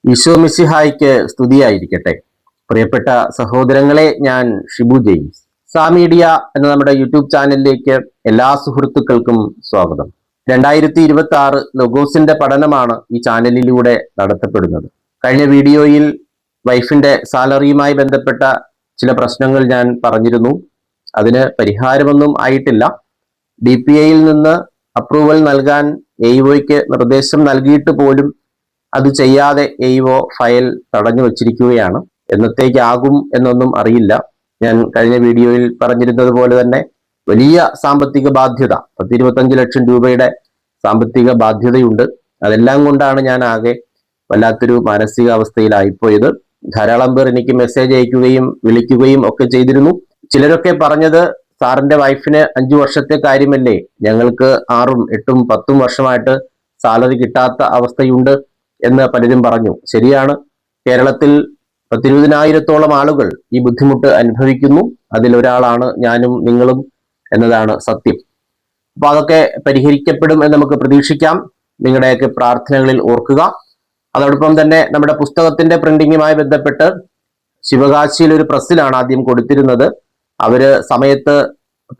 ഈശോ മിശിഹായ്ക്ക് സ്തുതിയായിരിക്കട്ടെ. പ്രിയപ്പെട്ട സഹോദരങ്ങളെ, ഞാൻ ഷിബു ജെയിംസ്. സാമീഡിയ എന്ന നമ്മുടെ യൂട്യൂബ് ചാനലിലേക്ക് എല്ലാ സുഹൃത്തുക്കൾക്കും സ്വാഗതം. 2026 ലൊഗോസിന്റെ പഠനമാണ് ഈ ചാനലിലൂടെ നടത്തപ്പെടുന്നത്. കഴിഞ്ഞ വീഡിയോയിൽ വൈഫിന്റെ സാലറിയുമായി ബന്ധപ്പെട്ട ചില പ്രശ്നങ്ങൾ ഞാൻ പറഞ്ഞിരുന്നു. അതിന് പരിഹാരമൊന്നും ആയിട്ടില്ല. DPIയിൽ നിന്ന് അപ്രൂവൽ നൽകാൻ AEOയ്ക്ക് നിർദ്ദേശം നൽകിയിട്ട് പോലും അത് ചെയ്യാതെ AEO ഫയൽ തടഞ്ഞു വച്ചിരിക്കുകയാണ്. എന്നത്തേക്കാകും എന്നൊന്നും അറിയില്ല. ഞാൻ കഴിഞ്ഞ വീഡിയോയിൽ പറഞ്ഞിരുന്നത് പോലെ തന്നെ വലിയ സാമ്പത്തിക ബാധ്യത, 10-25 ലക്ഷം രൂപയുടെ സാമ്പത്തിക ബാധ്യതയുണ്ട്. അതെല്ലാം കൊണ്ടാണ് ഞാൻ ആകെ വല്ലാത്തൊരു മാനസികാവസ്ഥയിലായിപ്പോയത്. ധാരാളം പേർ എനിക്ക് മെസ്സേജ് അയക്കുകയും വിളിക്കുകയും ഒക്കെ ചെയ്തിരുന്നു. ചിലരൊക്കെ പറഞ്ഞത്, സാറിന്റെ വൈഫിന് 5 വർഷത്തെ കാര്യമല്ലേ, ഞങ്ങൾക്ക് 6, 8, 10 വർഷമായിട്ട് സാലറി കിട്ടാത്ത അവസ്ഥയുണ്ട് എന്ന് പലരും പറഞ്ഞു. ശരിയാണ്, കേരളത്തിൽ 10-20,000-ഓളം ആളുകൾ ഈ ബുദ്ധിമുട്ട് അനുഭവിക്കുന്നു. അതിലൊരാളാണ് ഞാനും നിങ്ങളും എന്നതാണ് സത്യം. അപ്പൊ അതൊക്കെ പരിഹരിക്കപ്പെടും എന്ന് നമുക്ക് പ്രതീക്ഷിക്കാം. നിങ്ങളുടെയൊക്കെ പ്രാർത്ഥനകളിൽ ഓർക്കുക. അതോടൊപ്പം തന്നെ നമ്മുടെ പുസ്തകത്തിന്റെ പ്രിന്റിങ്ങുമായി ബന്ധപ്പെട്ട് ശിവകാശിയിൽ ഒരു പ്രസ്സിലാണ് ആദ്യം കൊടുത്തിരുന്നത്. അവര് സമയത്ത്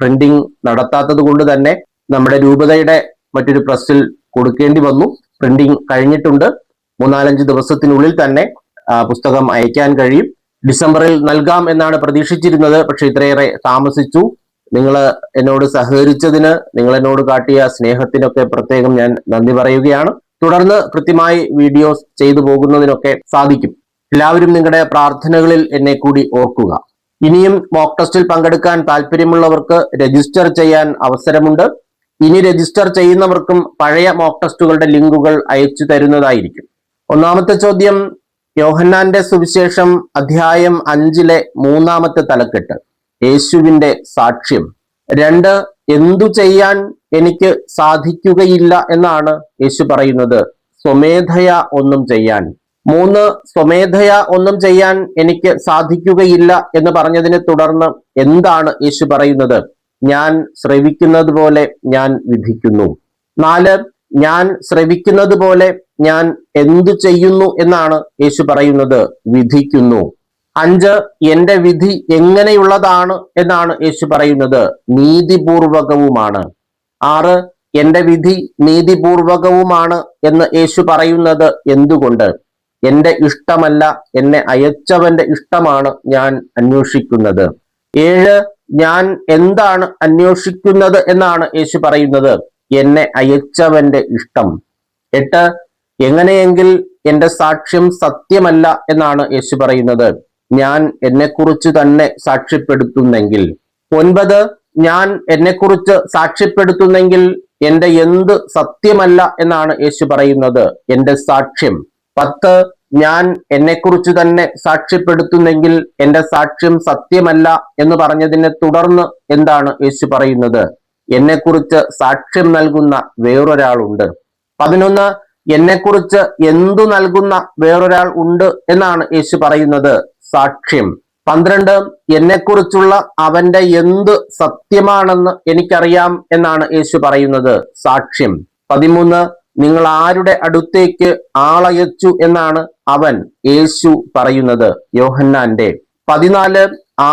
പ്രിന്റിംഗ് നടത്താത്തത് കൊണ്ട് തന്നെ നമ്മുടെ രൂപതയുടെ മറ്റൊരു പ്രസ്സിൽ കൊടുക്കേണ്ടി വന്നു. പ്രിന്റിംഗ് കഴിഞ്ഞിട്ടുണ്ട്. 3-4 ദിവസത്തിനുള്ളിൽ തന്നെ പുസ്തകം അയക്കാൻ കഴിയും. ഡിസംബറിൽ നൽകാം എന്നാണ് പ്രതീക്ഷിച്ചിരുന്നത്. പക്ഷെ ഇത്രയേറെ താമസിച്ചു. നിങ്ങൾ എന്നോട് സഹകരിച്ചതിന്, നിങ്ങൾ എന്നോട് കാട്ടിയ സ്നേഹത്തിനൊക്കെ പ്രത്യേകം ഞാൻ നന്ദി പറയുകയാണ്. തുടർന്ന് കൃത്യമായി വീഡിയോസ് ചെയ്തു പോകുന്നതിനൊക്കെ സാധിക്കും. എല്ലാവരും നിങ്ങളുടെ പ്രാർത്ഥനകളിൽ എന്നെ കൂടി ഓർക്കുക. ഇനിയും മോക്ക് ടെസ്റ്റിൽ പങ്കെടുക്കാൻ താല്പര്യമുള്ളവർക്ക് രജിസ്റ്റർ ചെയ്യാൻ അവസരമുണ്ട്. ഇനി രജിസ്റ്റർ ചെയ്യുന്നവർക്കും പഴയ മോക്ക് ടെസ്റ്റുകളുടെ ലിങ്കുകൾ അയച്ചു തരുന്നതായിരിക്കും. ഒന്നാമത്തെ ചോദ്യം, യോഹന്നാന്റെ സുവിശേഷം അധ്യായം 5-ലെ 3-ാമത്തെ തലക്കെട്ട്, യേശുവിന്റെ സാക്ഷ്യം. 2, എന്തു ചെയ്യാൻ എനിക്ക് സാധിക്കുകയില്ല എന്നാണ് യേശു പറയുന്നത്? സ്വമേധയാ ഒന്നും ചെയ്യാൻ. 3, സ്വമേധയാ ഒന്നും ചെയ്യാൻ എനിക്ക് സാധിക്കുകയില്ല എന്ന് പറഞ്ഞതിനെ തുടർന്ന് എന്താണ് യേശു പറയുന്നത്? ഞാൻ ശ്രവിക്കുന്നത് പോലെ ഞാൻ വിധിക്കുന്നു. 4, ഞാൻ ശ്രവിക്കുന്നത് പോലെ ഞാൻ എന്തു ചെയ്യുന്നു എന്നാണ് യേശു പറയുന്നത്? വിധിക്കുന്നു. 5, എന്റെ വിധി എങ്ങനെയുള്ളതാണ് എന്നാണ് യേശു പറയുന്നത്? നീതിപൂർവകവുമാണ്. 6, എന്റെ വിധി നീതിപൂർവകവുമാണ് എന്ന് യേശു പറയുന്നത് എന്തുകൊണ്ട്? എന്റെ ഇഷ്ടമല്ല, എന്നെ അയച്ചവന്റെ ഇഷ്ടമാണ് ഞാൻ അന്വേഷിക്കുന്നത്. 7, ഞാൻ എന്താണ് അന്വേഷിക്കുന്നത് എന്നാണ് യേശു പറയുന്നത്? എന്നെ അയച്ചവന്റെ ഇഷ്ടം. 8, എങ്ങനെയെങ്കിൽ എന്റെ സാക്ഷ്യം സത്യമല്ല എന്നാണ് യേശു പറയുന്നത്? ഞാൻ എന്നെക്കുറിച്ച് തന്നെ സാക്ഷ്യപ്പെടുത്തുന്നെങ്കിൽ. 9, ഞാൻ എന്നെക്കുറിച്ച് സാക്ഷ്യപ്പെടുത്തുന്നെങ്കിൽ എന്റെ എന്ത് സത്യമല്ല എന്നാണ് യേശു പറയുന്നത്? എന്റെ സാക്ഷ്യം. 10, ഞാൻ എന്നെക്കുറിച്ച് തന്നെ സാക്ഷ്യപ്പെടുത്തുന്നെങ്കിൽ എന്റെ സാക്ഷ്യം സത്യമല്ല എന്ന് പറഞ്ഞതിനെ തുടർന്ന് എന്താണ് യേശു പറയുന്നത്? എന്നെക്കുറിച്ച് സാക്ഷ്യം നൽകുന്ന വേറൊരാളുണ്ട്. 11, എന്നെക്കുറിച്ച് എന്തു നൽകുന്ന വേറൊരാൾ ഉണ്ട് എന്നാണ് യേശു പറയുന്നത്? സാക്ഷ്യം. 12, എന്നെക്കുറിച്ചുള്ള അവന്റെ എന്ത് സത്യമാണെന്ന് എനിക്കറിയാം എന്നാണ് യേശു പറയുന്നത്? സാക്ഷ്യം. 13, നിങ്ങൾ ആരുടെ അടുത്തേക്ക് ആളയച്ചു എന്നാണ് അവൻ, യേശു, പറയുന്നത്? യോഹന്നാന്റെ. 14,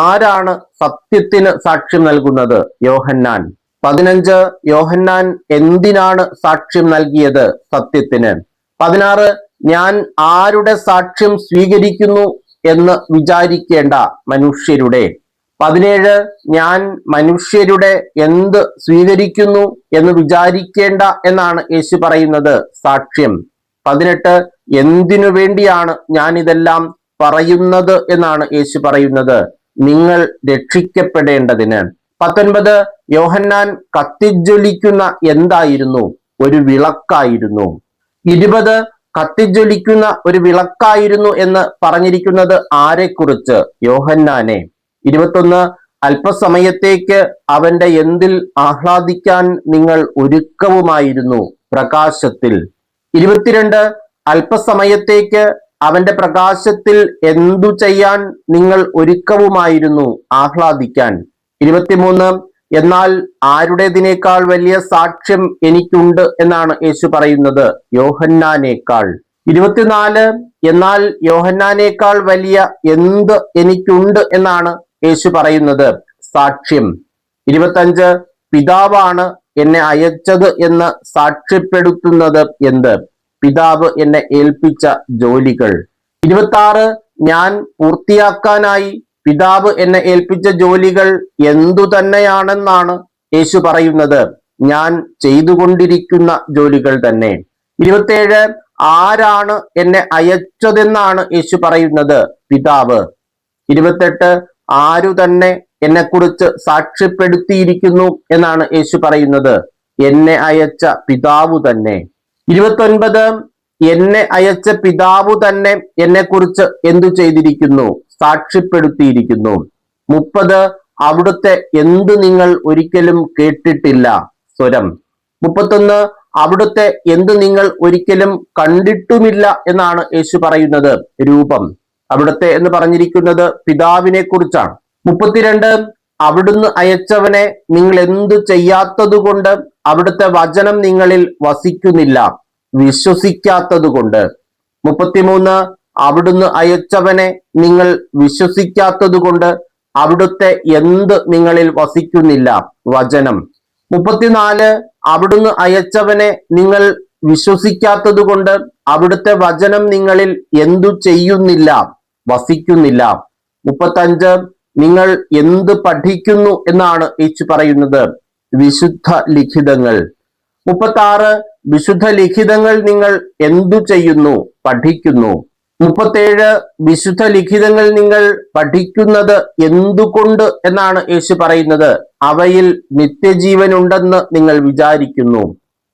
ആരാണ് സത്യത്തിന് സാക്ഷ്യം നൽകുന്നത്? യോഹന്നാൻ. 15, യോഹന്നാൻ എന്തിനാണ് സാക്ഷ്യം നൽകിയത്? സത്യത്തിന്. 16, ഞാൻ ആരുടെ സാക്ഷ്യം സ്വീകരിക്കുന്നു എന്ന് വിചാരിക്കേണ്ട? മനുഷ്യരുടെ. 17, ഞാൻ മനുഷ്യരുടെ എന്ത് സ്വീകരിക്കുന്നു എന്ന് വിചാരിക്കേണ്ട എന്നാണ് യേശു പറയുന്നത്? സാക്ഷ്യം. 18, എന്തിനു വേണ്ടിയാണ് ഞാൻ ഇതെല്ലാം പറയുന്നത് എന്നാണ് യേശു പറയുന്നത്? നിങ്ങൾ രക്ഷിക്കപ്പെടേണ്ടതിന്. 19, യോഹന്നാൻ കത്തിജ്വലിക്കുന്ന എന്തായിരുന്നു? ഒരു വിളക്കായിരുന്നു. 20, കത്തിജ്വലിക്കുന്ന ഒരു വിളക്കായിരുന്നു എന്ന് പറഞ്ഞിരിക്കുന്നത് ആരെക്കുറിച്ച്? യോഹന്നാനെ. 21, അല്പസമയത്തേക്ക് അവന്റെ എന്തിൽ ആഹ്ലാദിക്കാൻ നിങ്ങൾ ഒരുക്കവുമായിരുന്നു? പ്രകാശത്തിൽ. 22, അല്പസമയത്തേക്ക് അവന്റെ പ്രകാശത്തിൽ എന്തു ചെയ്യാൻ നിങ്ങൾ ഒരുക്കവുമായിരുന്നു? ആഹ്ലാദിക്കാൻ. 23, എന്നാൽ ആരുടേതിനേക്കാൾ വലിയ സാക്ഷ്യം എനിക്കുണ്ട് എന്നാണ് യേശു പറയുന്നത്? യോഹന്നാനേക്കാൾ. 24, എന്നാൽ യോഹന്നാനേക്കാൾ വലിയ എന്ത് എനിക്കുണ്ട് എന്നാണ് യേശു പറയുന്നത്. സാക്ഷ്യം 25. പിതാവാണ് എന്നെ അയച്ചത് എന്ന് സാക്ഷ്യപ്പെടുത്തുന്നത് എന്ത്? പിതാവ് എന്നെ ഏൽപ്പിച്ച ജോലികൾ. 26. ഞാൻ പൂർത്തിയാക്കാനായി പിതാവ് എന്നെ ഏൽപ്പിച്ച ജോലികൾ എന്തു തന്നെയാണെന്നാണ് യേശു പറയുന്നത്. ഞാൻ ചെയ്തുകൊണ്ടിരിക്കുന്ന ജോലികൾ തന്നെ. 27. ആരാണ് എന്നെ അയച്ചതെന്നാണ് യേശു പറയുന്നത്? പിതാവ്. 28. ആരു തന്നെ എന്നെക്കുറിച്ച് സാക്ഷ്യപ്പെടുത്തിയിരിക്കുന്നു എന്നാണ് യേശു പറയുന്നത്? എന്നെ അയച്ച പിതാവു തന്നെ. 29. എന്നെ അയച്ച പിതാവു തന്നെ എന്നെക്കുറിച്ച് എന്തു ചെയ്തിരിക്കുന്നു? സാക്ഷ്യപ്പെടുത്തിയിരിക്കുന്നു. 30. അവിടുത്തെ എന്ത് നിങ്ങൾ ഒരിക്കലും കേട്ടിട്ടില്ല? സ്വരം. 31. അവിടുത്തെ എന്ത് നിങ്ങൾ ഒരിക്കലും കണ്ടിട്ടുമില്ല എന്നാണ് യേശു പറയുന്നത്? രൂപം. അവിടുത്തെ എന്ന് പറഞ്ഞിരിക്കുന്നത് പിതാവിനെ കുറിച്ചാണ്. 32. അവിടുന്ന് അയച്ചവനെ നിങ്ങൾ എന്തു ചെയ്യാത്തത് കൊണ്ട് അവിടുത്തെ വചനം നിങ്ങളിൽ വസിക്കുന്നില്ല, വിശ്വസിക്കാത്തത് കൊണ്ട്. 33. അവിടുന്ന് അയച്ചവനെ നിങ്ങൾ വിശ്വസിക്കാത്തത് കൊണ്ട് അവിടുത്തെ എന്ത് നിങ്ങളിൽ വസിക്കുന്നില്ല, വചനം. 34. അവിടുന്ന് അയച്ചവനെ നിങ്ങൾ വിശ്വസിക്കാത്തത് കൊണ്ട് അവിടുത്തെ വചനം നിങ്ങളിൽ എന്തു ചെയ്യുന്നില്ല, വസിക്കുന്നില്ല. 35. നിങ്ങൾ എന്ത് പഠിക്കുന്നു എന്നാണ് യേശു പറയുന്നത്? വിശുദ്ധ ലിഖിതങ്ങൾ. 36. വിശുദ്ധ ലിഖിതങ്ങൾ നിങ്ങൾ എന്തു ചെയ്യുന്നു? പഠിക്കുന്നു. 37. വിശുദ്ധ ലിഖിതങ്ങൾ നിങ്ങൾ പഠിക്കുന്നത് എന്തുകൊണ്ട് എന്നാണ് യേശു പറയുന്നത്? അവയിൽ നിത്യജീവൻ ഉണ്ടെന്ന് നിങ്ങൾ വിചാരിക്കുന്നു.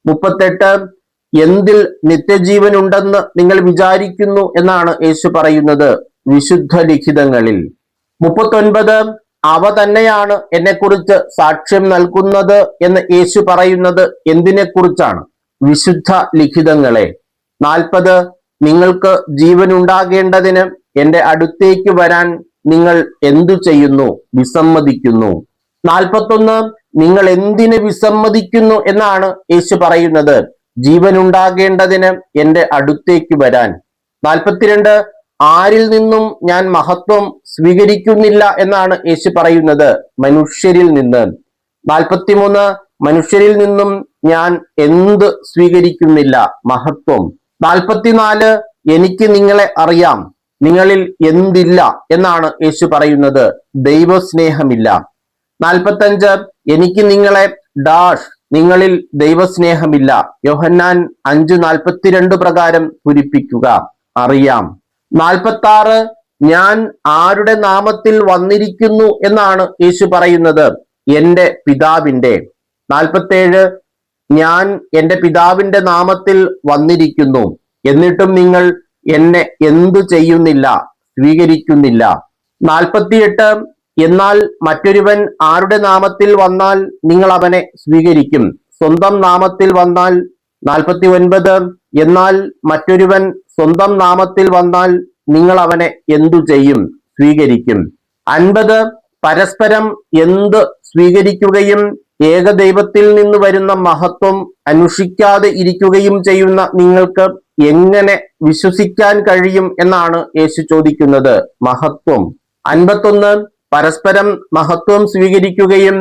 38. എന്തിൽ നിത്യജീവൻ ഉണ്ടെന്ന് നിങ്ങൾ വിചാരിക്കുന്നു എന്നാണ് യേശു പറയുന്നത്? വിശുദ്ധ ലിഖിതങ്ങളിൽ. 39. അവ തന്നെയാണ് എന്നെക്കുറിച്ച് സാക്ഷ്യം നൽകുന്നത് എന്ന് യേശു പറയുന്നത് എന്തിനെക്കുറിച്ചാണ്? വിശുദ്ധ ലിഖിതങ്ങളെ. 40. നിങ്ങൾക്ക് ജീവൻ ഉണ്ടാകേണ്ടതിന് എന്റെ അടുത്തേക്ക് വരാൻ നിങ്ങൾ എന്തു ചെയ്യുന്നു? വിസമ്മതിക്കുന്നു. 41. നിങ്ങൾ എന്തിന് വിസമ്മതിക്കുന്നു എന്നാണ് യേശു പറയുന്നത്? ജീവൻ ഉണ്ടാകേണ്ടതിന് എന്റെ അടുത്തേക്ക് വരാൻ. 42. ആരിൽ നിന്നും ഞാൻ മഹത്വം സ്വീകരിക്കുന്നില്ല എന്നാണ് യേശു പറയുന്നത്? മനുഷ്യരിൽ നിന്ന്. 43. മനുഷ്യരിൽ നിന്നും ഞാൻ എന്ത് സ്വീകരിക്കുന്നില്ല? മഹത്വം. 44. എനിക്ക് നിങ്ങളെ അറിയാം, നിങ്ങളിൽ എന്തില്ല എന്നാണ് യേശു പറയുന്നത്? ദൈവസ്നേഹമില്ല. 45. എനിക്ക് നിങ്ങളെ ഡാഷ്, നിങ്ങളിൽ ദൈവസ്നേഹമില്ല. യോഹന്നാൻ 5:42 പ്രകാരം പൂരിപ്പിക്കുക. അറിയാം. 46. ഞാൻ ആരുടെ നാമത്തിൽ വന്നിരിക്കുന്നു എന്നാണ് യേശു പറയുന്നത്? എന്റെ പിതാവിന്റെ. 47. ഞാൻ എന്റെ പിതാവിന്റെ നാമത്തിൽ വന്നിരിക്കുന്നു, എന്നിട്ടും നിങ്ങൾ എന്നെ എന്തു ചെയ്യുന്നില്ല? സ്വീകരിക്കുന്നില്ല. 48. എന്നാൽ മറ്റൊരുവൻ ആരുടെ നാമത്തിൽ വന്നാൽ നിങ്ങൾ അവനെ സ്വീകരിക്കും, സ്വന്തം നാമത്തിൽ വന്നാൽ. 49. എന്നാൽ മറ്റൊരുവൻ സ്വന്തം നാമത്തിൽ വന്നാൽ നിങ്ങൾ അവനെ എന്തു ചെയ്യും? സ്വീകരിക്കും. 50. പരസ്പരം എന്ത് സ്വീകരിക്കുകയും ഏകദൈവത്തിൽ നിന്ന് വരുന്ന മഹത്വം അന്വേഷിക്കാതെ ഇരിക്കുകയും ചെയ്യുന്ന നിങ്ങൾക്ക് എങ്ങനെ വിശ്വസിക്കാൻ കഴിയും എന്നാണ് യേശു ചോദിക്കുന്നത്? മഹത്വം. 51. പരസ്പരം മഹത്വം സ്വീകരിക്കുകയും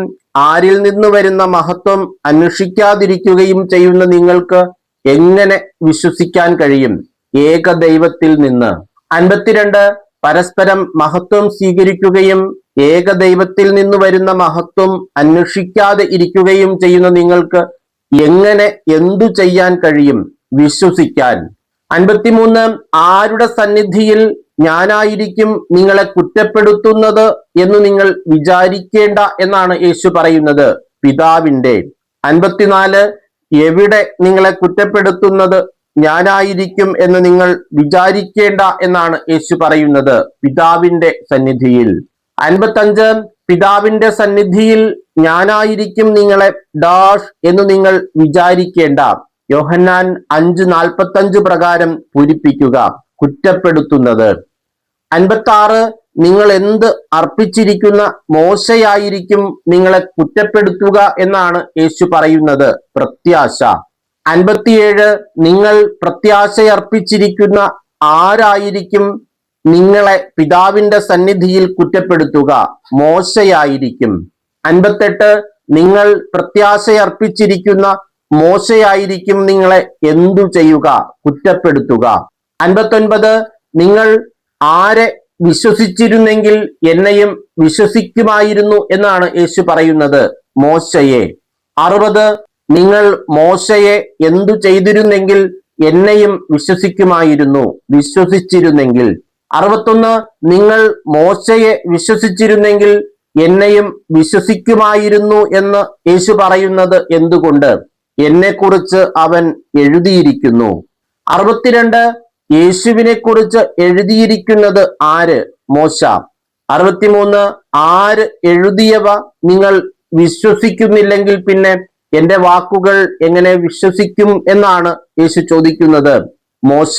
ആരിൽ നിന്ന് വരുന്ന മഹത്വം അന്വേഷിക്കാതിരിക്കുകയും ചെയ്യുന്ന നിങ്ങൾക്ക് എങ്ങനെ വിശ്വസിക്കാൻ കഴിയും? ഏകദൈവത്തിൽ നിന്ന്. 52. പരസ്പരം മഹത്വം സ്വീകരിക്കുകയും ഏകദൈവത്തിൽ നിന്ന് വരുന്ന മഹത്വം അന്വേഷിക്കാതെ ഇരിക്കുകയും ചെയ്യുന്ന നിങ്ങൾക്ക് എങ്ങനെ എന്തു ചെയ്യാൻ കഴിയും? വിശ്വസിക്കാൻ. 53. ആരുടെ സന്നിധിയിൽ ഞാനായിരിക്കും നിങ്ങളെ കുറ്റപ്പെടുത്തുന്നത് എന്ന് നിങ്ങൾ വിചാരിക്കേണ്ട എന്നാണ് യേശു പറയുന്നത്? പിതാവിന്റെ. 54. എവിടെ നിങ്ങളെ കുറ്റപ്പെടുത്തുന്നത് ഞാനായിരിക്കും എന്ന് നിങ്ങൾ വിചാരിക്കേണ്ട എന്നാണ് യേശു പറയുന്നത്? പിതാവിന്റെ സന്നിധിയിൽ. 55. പിതാവിന്റെ സന്നിധിയിൽ ഞാനായിരിക്കും നിങ്ങളെ ഡാഷ് എന്ന് നിങ്ങൾ വിചാരിക്കേണ്ട. യോഹന്നാൻ 5:45 പ്രകാരം പൂരിപ്പിക്കുക. കുറ്റപ്പെടുത്തുന്നത്. 56. നിങ്ങൾ എന്ത് അർപ്പിച്ചിരിക്കുന്ന മോശയായിരിക്കും നിങ്ങളെ കുറ്റപ്പെടുത്തുക എന്നാണ് യേശു പറയുന്നത്? പ്രത്യാശ. 57. നിങ്ങൾ പ്രത്യാശയർപ്പിച്ചിരിക്കുന്ന ആരായിരിക്കും നിങ്ങളെ പിതാവിന്റെ സന്നിധിയിൽ കുറ്റപ്പെടുത്തുക? മോശയായിരിക്കും. 58, നിങ്ങൾ പ്രത്യാശയർപ്പിച്ചിരിക്കുന്ന മോശയായിരിക്കും നിങ്ങളെ എന്തു ചെയ്യുക? കുറ്റപ്പെടുത്തുക. 59, നിങ്ങൾ ആരെ വിശ്വസിച്ചിരുന്നെങ്കിൽ എന്നെയും വിശ്വസിക്കുമായിരുന്നു എന്നാണ് യേശു പറയുന്നത്, മോശയെ. 60, നിങ്ങൾ മോശയെ എന്തു ചെയ്തിരുന്നെങ്കിൽ എന്നെയും വിശ്വസിച്ചിരുന്നെങ്കിൽ. 61, നിങ്ങൾ മോശയെ വിശ്വസിച്ചിരുന്നെങ്കിൽ എന്നെയും വിശ്വസിക്കുമായിരുന്നു എന്ന് യേശു പറയുന്നത് എന്തുകൊണ്ട്? എന്നെക്കുറിച്ച് അവൻ എഴുതിയിരിക്കുന്നു. 62, യേശുവിനെ കുറിച്ച് എഴുതിയിരിക്കുന്നത് ആര്? മോശ. 63, ആര് എഴുതിയവ നിങ്ങൾ വിശ്വസിക്കുന്നില്ലെങ്കിൽ പിന്നെ എന്റെ വാക്കുകൾ എങ്ങനെ വിശ്വസിക്കും എന്നാണ് യേശു ചോദിക്കുന്നത്, മോശ.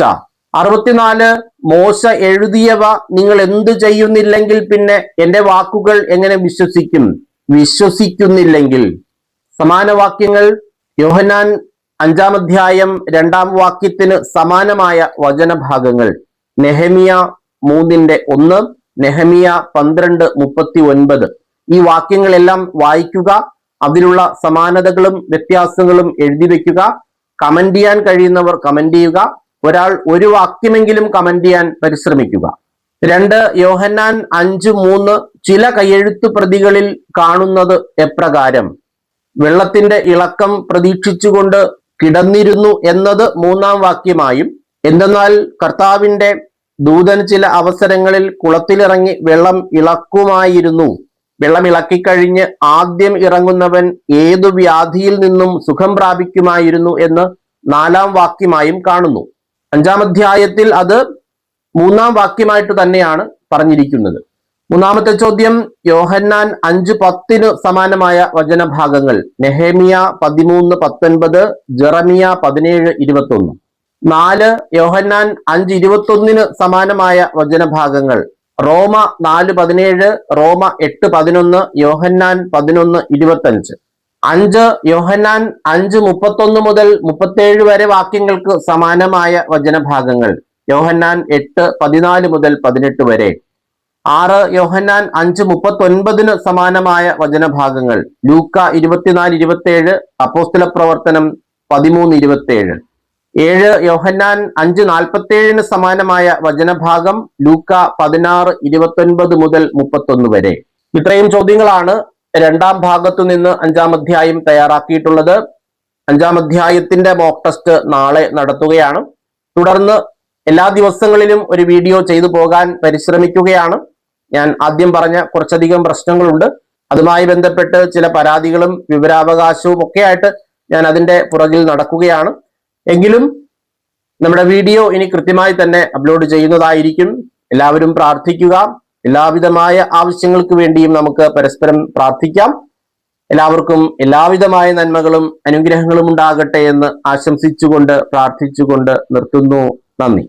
64, മോശ എഴുതിയവ നിങ്ങൾ എന്തു ചെയ്യുന്നില്ലെങ്കിൽ പിന്നെ എന്റെ വാക്കുകൾ എങ്ങനെ വിശ്വസിക്കും? വിശ്വസിക്കുന്നില്ലെങ്കിൽ. സമാന വാക്യങ്ങൾ യോഹന്നാൻ 5-ാം അധ്യായം 2-ാം വാക്യത്തിന് സമാനമായ വചനഭാഗങ്ങൾ നെഹെമിയ 3:1, നെഹെമിയ 12:39. ഈ വാക്യങ്ങളെല്ലാം വായിക്കുക, അതിലുള്ള സമാനതകളും വ്യത്യാസങ്ങളും എഴുതി വെക്കുക. കമന്റ് ചെയ്യാൻ കഴിയുന്നവർ കമന്റ് ചെയ്യുക. ഒരാൾ ഒരു വാക്യമെങ്കിലും കമന്റ് ചെയ്യാൻ പരിശ്രമിക്കുക. 2 യോഹന്നാൻ 5:3 ചില കയ്യെഴുത്തു പ്രതികളിൽ കാണുന്നത് എപ്രകാരം? വെള്ളത്തിന്റെ ഇളക്കം പ്രതീക്ഷിച്ചുകൊണ്ട് കിടന്നിരുന്നു എന്നത് 3-ാം വാക്യമായും, എന്തെന്നാൽ കർത്താവിന്റെ ദൂതൻ ചില അവസരങ്ങളിൽ കുളത്തിലിറങ്ങി വെള്ളം ഇളക്കുമായിരുന്നു, വെള്ളം ഇളക്കിക്കഴിഞ്ഞ് ആദ്യം ഇറങ്ങുന്നവൻ ഏതു വ്യാധിയിൽ നിന്നും സുഖം പ്രാപിക്കുമായിരുന്നു എന്ന് 4-ാം വാക്യമായും കാണുന്നു. 5-ാം അധ്യായത്തിൽ അത് 3-ാം വാക്യമായിട്ട് തന്നെയാണ് പറഞ്ഞിരിക്കുന്നത്. 3-ാമത്തെ ചോദ്യം യോഹന്നാൻ 5:10 സമാനമായ വചനഭാഗങ്ങൾ നെഹെമിയ 13:19, ജെറമിയ 17:21. 4 യോഹന്നാൻ 5:21 സമാനമായ വചനഭാഗങ്ങൾ റോമ 4:17, റോമ 8:11, യോഹന്നാൻ 11:25. 5 യോഹന്നാൻ 5:31 മുതൽ 37 വരെ വാക്യങ്ങൾക്ക് സമാനമായ വചനഭാഗങ്ങൾ യോഹന്നാൻ 8:14 മുതൽ 18 വരെ. 6 യോഹന്നാൻ 5:39 സമാനമായ വചനഭാഗങ്ങൾ ലൂക്ക 24:27, അപ്പോസ്തല പ്രവർത്തനം 13:27. 7 യോഹന്നാൻ 5:47 സമാനമായ വചനഭാഗം ലൂക്ക 16:29 മുതൽ 31 വരെ. ഇത്രയും ചോദ്യങ്ങളാണ് 2-ാം ഭാഗത്തു നിന്ന് 5-ാം അധ്യായം തയ്യാറാക്കിയിട്ടുള്ളത്. 5-ാം അധ്യായത്തിന്റെ മോക്ക് ടെസ്റ്റ് നാളെ നടത്തുകയാണ്. തുടർന്ന് എല്ലാ ദിവസങ്ങളിലും ഒരു വീഡിയോ ചെയ്തു പോകാൻ പരിശ്രമിക്കുകയാണ്. ഞാൻ ആദ്യം പറഞ്ഞ കുറച്ചധികം പ്രശ്നങ്ങളുണ്ട്, അതുമായി ബന്ധപ്പെട്ട് ചില പരാതികളും വിവരാവകാശവും ഒക്കെ ആയിട്ട് ഞാൻ അതിന്റെ പുറകിൽ നടക്കുകയാണ്. എങ്കിലും നമ്മുടെ വീഡിയോ ഇനി കൃത്യമായി തന്നെ അപ്ലോഡ് ചെയ്യുന്നതായിരിക്കും. എല്ലാവരും പ്രാർത്ഥിക്കുക. എല്ലാവിധമായ ആവശ്യങ്ങൾക്ക് വേണ്ടിയും നമുക്ക് പരസ്പരം പ്രാർത്ഥിക്കാം. എല്ലാവർക്കും എല്ലാവിധമായ നന്മകളും അനുഗ്രഹങ്ങളും ഉണ്ടാകട്ടെ എന്ന് ആശംസിച്ചുകൊണ്ട് പ്രാർത്ഥിച്ചുകൊണ്ട് നിർത്തുന്നു. നന്ദി.